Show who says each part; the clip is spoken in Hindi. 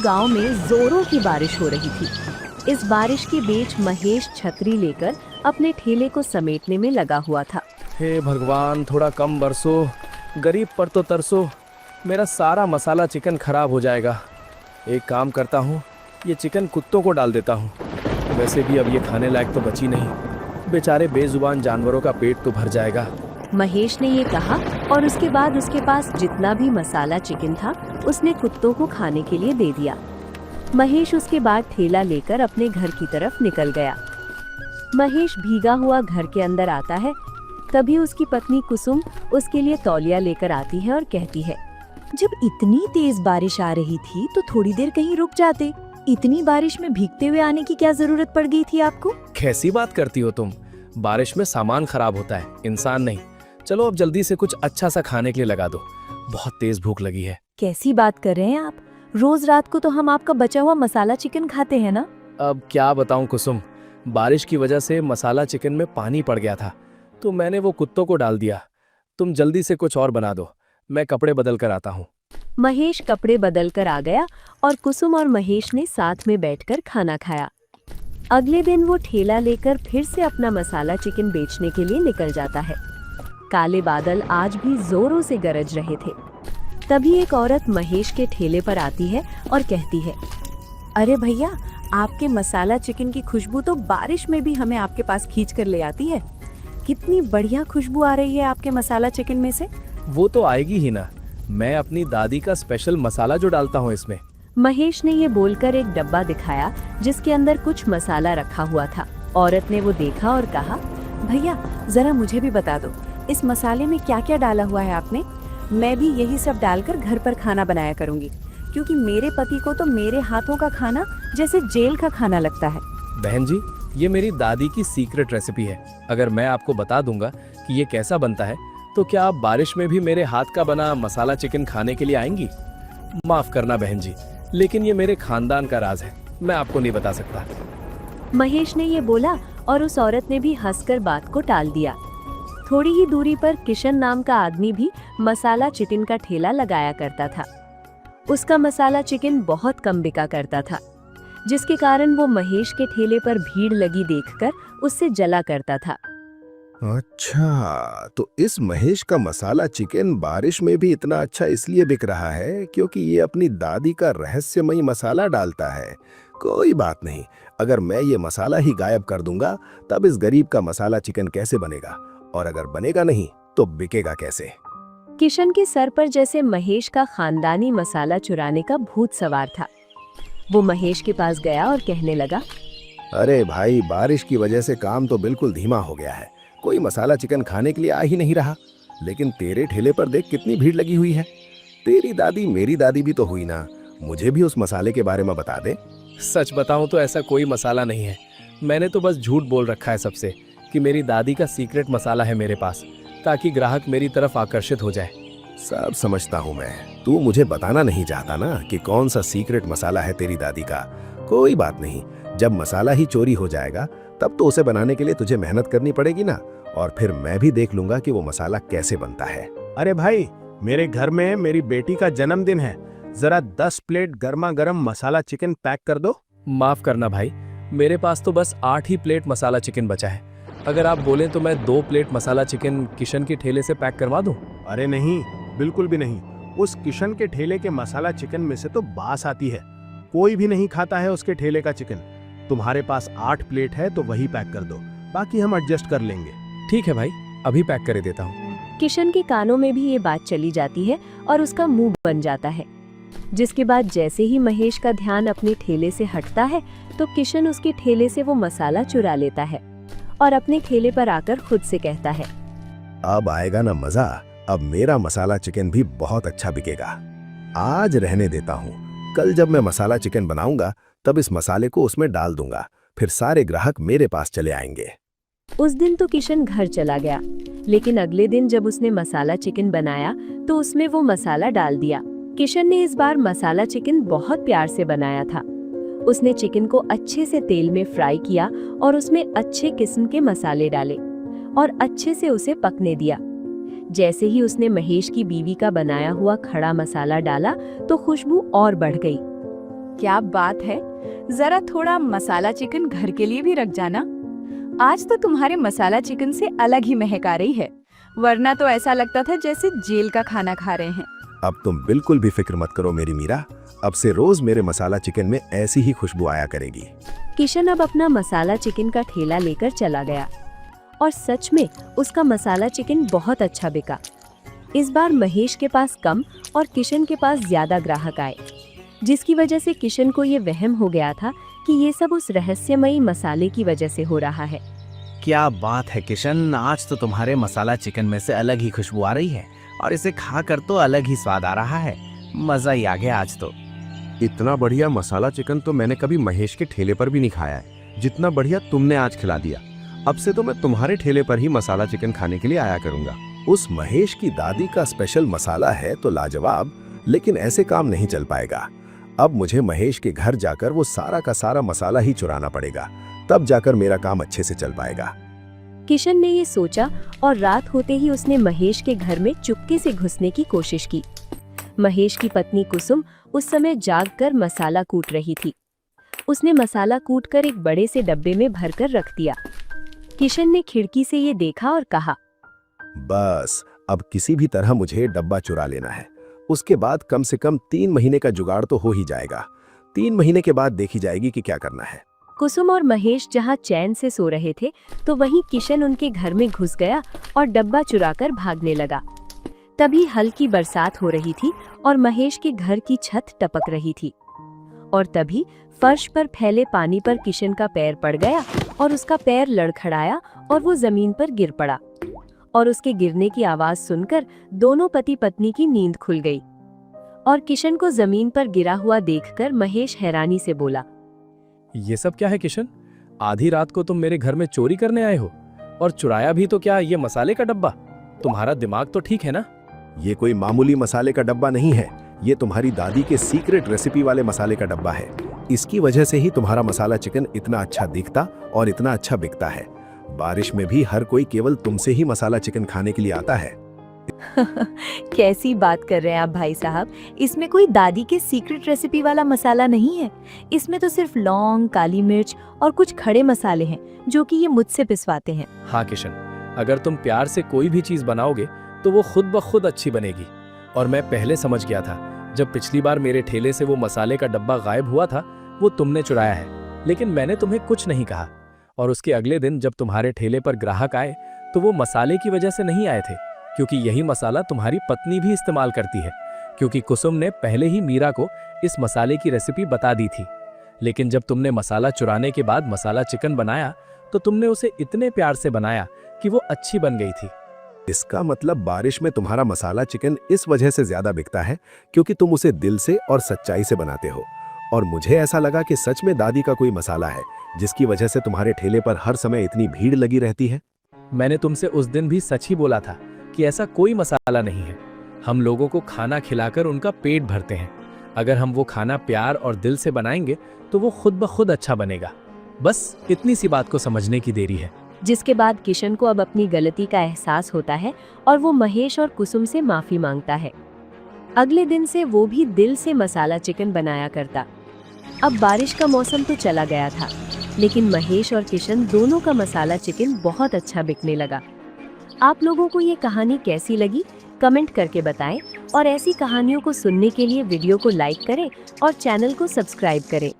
Speaker 1: गांव में जोरों की बारिश हो रही थी। इस बारिश के बीच महेश छतरी लेकर अपने ठेले को समेटने में लगा हुआ था।
Speaker 2: हे भगवान, थोड़ा कम बरसो, गरीब पर तो तरसो। मेरा सारा मसाला चिकन खराब हो जाएगा। एक काम करता हूँ, ये चिकन कुत्तों को डाल देता हूँ। वैसे भी अब ये खाने लायक तो बची नहीं। बेचारे बेजुबान जानवरों का पेट तो भर जाएगा।
Speaker 1: महेश ने ये कहा और उसके बाद उसके पास जितना भी मसाला चिकन था उसने कुत्तों को खाने के लिए दे दिया। महेश उसके बाद ठेला लेकर अपने घर की तरफ निकल गया। महेश भीगा हुआ घर के अंदर आता है, तभी उसकी पत्नी कुसुम उसके लिए तौलिया लेकर आती है और कहती है,
Speaker 3: जब इतनी तेज बारिश आ रही थी तो थोड़ी देर कहीं रुक जाते। इतनी बारिश में भीगते हुए आने की क्या जरूरत पड़ गई थी आपको?
Speaker 2: कैसी बात करती हो तुम? बारिश में सामान खराब होता है, इंसान नहीं। चलो अब जल्दी से कुछ अच्छा सा खाने के लिए लगा दो, बहुत तेज भूख लगी है।
Speaker 3: कैसी बात कर रहे हैं आप? रोज रात को तो हम आपका बचा हुआ मसाला चिकन खाते हैं ना।
Speaker 2: अब क्या बताऊं कुसुम, बारिश की वजह से मसाला चिकन में पानी पड़ गया था, तो मैंने वो कुत्तों को डाल दिया। तुम जल्दी से कुछ और बना दो, मैं कपड़े बदल कर आता हूँ।
Speaker 1: महेश कपड़े बदल कर आ गया और कुसुम और महेश ने साथ में बैठकर खाना खाया। अगले दिन वो ठेला लेकर फिर से अपना मसाला चिकन बेचने के लिए निकल जाता है। काले बादल आज भी जोरों से गरज रहे थे। तभी एक औरत महेश के ठेले पर आती है और कहती है,
Speaker 3: अरे भैया, आपके मसाला चिकन की खुशबू तो बारिश में भी हमें आपके पास खींच कर ले आती है। कितनी बढ़िया खुशबू आ रही है आपके मसाला चिकन में से।
Speaker 2: वो तो आएगी ही ना, मैं अपनी दादी का स्पेशल मसाला जो डालता हूँ इसमें।
Speaker 1: महेश ने ये बोलकर एक डब्बा दिखाया जिसके अंदर कुछ मसाला रखा हुआ था। औरत ने वो देखा और कहा,
Speaker 3: भैया जरा मुझे भी बता दो, इस मसाले में क्या क्या डाला हुआ है आपने? मैं भी यही सब डालकर घर पर खाना बनाया करूंगी, क्योंकि मेरे पति को तो मेरे हाथों का खाना जैसे जेल का खाना लगता है।
Speaker 2: बहन जी, ये मेरी दादी की सीक्रेट रेसिपी है। अगर मैं आपको बता दूंगा कि ये कैसा बनता है, तो क्या आप बारिश में भी मेरे हाथ का बना मसाला चिकन खाने के लिए आएंगी? माफ करना बहन जी, लेकिन ये मेरे खानदान का राज है, मैं आपको नहीं बता सकता।
Speaker 1: महेश ने ये बोला और उस औरत ने भी हंसकर बात को टाल दिया। थोड़ी ही दूरी पर किशन नाम का आदमी भी मसाला चिकन का ठेला लगाया करता था। उसका मसाला चिकन बहुत कम बिका करता था, जिसके कारण वो महेश के ठेले पर भीड़ लगी देखकर उससे जला करता था।
Speaker 4: अच्छा, तो इस महेश का मसाला चिकन बारिश में भी इतना अच्छा इसलिए बिक रहा है क्योंकि ये अपनी दादी का रहस्यमयी मसाला डालता है। कोई बात नहीं, अगर मैं ये मसाला ही गायब कर दूंगा तब इस गरीब का मसाला चिकन कैसे बनेगा, और अगर बनेगा नहीं तो बिकेगा कैसे?
Speaker 1: किशन के सर पर जैसे महेश का खानदानी मसाला चुराने का भूत सवार था। वो महेश के पास गया और कहने लगा,
Speaker 4: अरे भाई, बारिश की वजह से काम तो बिल्कुल धीमा हो गया है, कोई मसाला चिकन खाने के लिए आ ही नहीं रहा। लेकिन तेरे ठेले पर देख कितनी भीड़ लगी हुई है। तेरी दादी मेरी दादी भी तो हुई ना, मुझे भी उस मसाले के बारे में बता दे।
Speaker 2: सच बताऊं तो ऐसा कोई मसाला नहीं है। मैंने तो बस झूठ बोल रखा है सबसे कि मेरी दादी का सीक्रेट मसाला है मेरे पास, ताकि ग्राहक मेरी तरफ आकर्षित हो जाए।
Speaker 4: सब समझता हूँ मैं, तू मुझे बताना नहीं चाहता ना कि कौन सा सीक्रेट मसाला है तेरी दादी का। कोई बात नहीं, जब मसाला ही चोरी हो जाएगा तब तो उसे बनाने के लिए तुझे मेहनत करनी पड़ेगी ना, और फिर मैं भी देख लूंगा कि वो मसाला कैसे बनता है।
Speaker 5: अरे भाई, मेरे घर में मेरी बेटी का जन्मदिन है, जरा 10 प्लेट गर्मा गर्म मसाला चिकन पैक कर दो।
Speaker 2: माफ करना भाई, मेरे पास तो बस 8 ही प्लेट मसाला चिकन बचा है। अगर आप बोलें तो मैं 2 प्लेट मसाला चिकन किशन के ठेले से पैक करवा दूं?
Speaker 5: अरे नहीं, बिल्कुल भी नहीं। उस किशन के ठेले के मसाला चिकन में से तो बास आती है, कोई भी नहीं खाता है उसके ठेले का चिकन। तुम्हारे पास 8 प्लेट है तो वही पैक कर दो, बाकी हम एडजस्ट कर लेंगे।
Speaker 2: ठीक है भाई, अभी पैक कर देता हूँ।
Speaker 1: किशन के कानों में भी ये बात चली जाती है और उसका मुंह बन जाता है। जिसके बाद जैसे ही महेश का ध्यान अपने ठेले से हटता है तो किशन उसके ठेले से वो मसाला चुरा लेता है और अपने ठेले पर आकर खुद से कहता है,
Speaker 4: अब आएगा ना मजा, अब मेरा मसाला चिकन भी बहुत अच्छा बिकेगा। आज रहने देता हूँ, कल जब मैं मसाला चिकन बनाऊंगा तब इस मसाले को उसमें डाल दूंगा, फिर सारे ग्राहक मेरे पास चले आएंगे।
Speaker 1: उस दिन तो किशन घर चला गया, लेकिन अगले दिन जब उसने मसाला चिकन बनाया तो उसमें वो मसाला डाल दिया। किशन ने इस बार मसाला चिकन बहुत प्यार से बनाया था। उसने चिकन को अच्छे से तेल में फ्राई किया और उसमें अच्छे किस्म के मसाले डाले और अच्छे से उसे पकने दिया। जैसे ही उसने महेश की बीवी का बनाया हुआ खड़ा मसाला डाला तो खुशबू और बढ़ गई।
Speaker 3: क्या बात है, जरा थोड़ा मसाला चिकन घर के लिए भी रख जाना। आज तो तुम्हारे मसाला चिकन से अलग ही महक आ रही है, वरना तो ऐसा लगता था जैसे जेल का खाना खा रहे हैं।
Speaker 4: अब तुम बिल्कुल भी फिक्र मत करो मेरी मीरा, अब से रोज मेरे मसाला चिकन में ऐसी ही खुशबू आया करेगी।
Speaker 1: किशन अब अपना मसाला चिकन का ठेला लेकर चला गया और सच में उसका मसाला चिकन बहुत अच्छा बिका। इस बार महेश के पास कम और किशन के पास ज्यादा ग्राहक आए, जिसकी वजह से किशन को ये वहम हो गया था कि ये सब उस रहस्यमयी मसाले की वजह से हो रहा है।
Speaker 6: क्या बात है किशन, आज तो तुम्हारे मसाला चिकन में से अलग ही खुशबू आ रही है और इसे खाकर तो अलग ही स्वाद आ रहा है। मजा ही आ गया आज तो।
Speaker 7: इतना बढ़िया मसाला चिकन तो मैंने कभी महेश के ठेले पर भी नहीं खाया है, जितना बढ़िया तुमने आज खिला दिया। अब से तो मैं तुम्हारे ठेले पर ही मसाला चिकन खाने के लिए आया करूंगा।
Speaker 4: उस महेश की दादी का स्पेशल मसाला है तो लाजवाब, लेकिन ऐसे काम नहीं चल पाएगा। अब मुझे महेश के घर जाकर वो सारा का सारा मसाला ही चुराना पड़ेगा, तब जाकर मेरा काम अच्छे से चल पाएगा।
Speaker 1: किशन ने ये सोचा और रात होते ही उसने महेश के घर में चुपके से घुसने की कोशिश की। महेश की पत्नी कुसुम उस समय जागकर मसाला कूट रही थी। उसने मसाला कूटकर एक बड़े से डब्बे में भरकर रख दिया। किशन ने खिड़की से ये देखा और कहा,
Speaker 4: बस अब किसी भी तरह मुझे डब्बा चुरा लेना है। उसके बाद कम से कम 3 महीने का जुगाड़ तो हो ही जाएगा। 3 महीने के बाद देखी जाएगी कि क्या करना है।
Speaker 1: कुसुम और महेश जहाँ चैन से सो रहे थे तो वहीं किशन उनके घर में घुस गया और डब्बा चुराकर भागने लगा। तभी हल्की बरसात हो रही थी और महेश के घर की छत टपक रही थी और तभी फर्श पर फैले पानी पर किशन का पैर पड़ गया और उसका पैर लड़खड़ाया और वो जमीन पर गिर पड़ा और उसके गिरने की आवाज सुनकर दोनों पति पत्नी की नींद खुल गई। और किशन को जमीन पर गिरा हुआ देखकर महेश हैरानी से बोला,
Speaker 2: ये सब क्या है किशन? आधी रात को तुम मेरे घर में चोरी करने आए हो और चुराया भी तो क्या ये मसाले का डब्बा? तुम्हारा दिमाग तो ठीक है ना?
Speaker 4: ये कोई मामूली मसाले का डब्बा नहीं है, ये तुम्हारी दादी के सीक्रेट रेसिपी वाले मसाले का डब्बा है। इसकी वजह से ही तुम्हारा मसाला चिकन इतना अच्छा दिखता और इतना अच्छा बिकता है। बारिश में भी हर कोई केवल तुमसे ही मसाला चिकन खाने के लिए आता है।
Speaker 3: कैसी बात कर रहे हैं आप भाई साहब, इसमें कोई दादी के सीक्रेट रेसिपी वाला मसाला नहीं है। इसमें तो सिर्फ लौंग, काली मिर्च और कुछ खड़े मसाले हैं जो कि ये मुझसे पिसवाते हैं।
Speaker 2: हाँ किशन, अगर तुम प्यार से कोई भी चीज बनाओगे तो वो खुद ब खुद अच्छी बनेगी। और मैं पहले समझ गया था, जब पिछली बार मेरे ठेले से वो मसाले का डब्बा गायब हुआ था वो तुमने चुराया है, लेकिन मैंने तुम्हें कुछ नहीं कहा। और उसके अगले दिन जब तुम्हारे ठेले पर ग्राहक आए तो वो मसाले की वजह से नहीं आए थे, क्योंकि यही मसाला तुम्हारी पत्नी भी इस्तेमाल करती है, क्योंकि कुसुम ने पहले ही मीरा को इस मसाले की रेसिपी बता दी थी। लेकिन जब तुमने मसाला चुराने के बाद मसाला चिकन बनाया तो तुमने उसे इतने प्यार से बनाया कि वो अच्छी बन गई थी।
Speaker 4: इसका मतलब बारिश में तुम्हारा मसाला चिकन इस वजह से ज्यादा बिकता है क्योंकि तुम उसे दिल से और सच्चाई से बनाते हो। और मुझे ऐसा लगा कि सच में दादी का कोई मसाला है जिसकी वजह से तुम्हारे ठेले पर हर समय इतनी भीड़ लगी रहती है।
Speaker 2: मैंने तुमसे उस दिन भी सच ही बोला था कि ऐसा कोई मसाला नहीं है। हम लोगों को खाना खिलाकर उनका पेट भरते हैं। अगर हम वो खाना प्यार और दिल से बनाएंगे तो वो खुद ब खुद अच्छा बनेगा। बस इतनी सी बात को समझने की देरी है।
Speaker 1: जिसके बाद किशन को अब अपनी गलती का एहसास होता है और वो महेश और कुसुम से माफी मांगता है। अगले दिन से वो भी दिल से मसाला चिकन बनाया करता। अब बारिश का मौसम तो चला गया था, लेकिन महेश और किशन दोनों का मसाला चिकन बहुत अच्छा बिकने लगा। आप लोगों को ये कहानी कैसी लगी कमेंट करके बताएं और ऐसी कहानियों को सुनने के लिए वीडियो को लाइक करें और चैनल को सब्सक्राइब करें।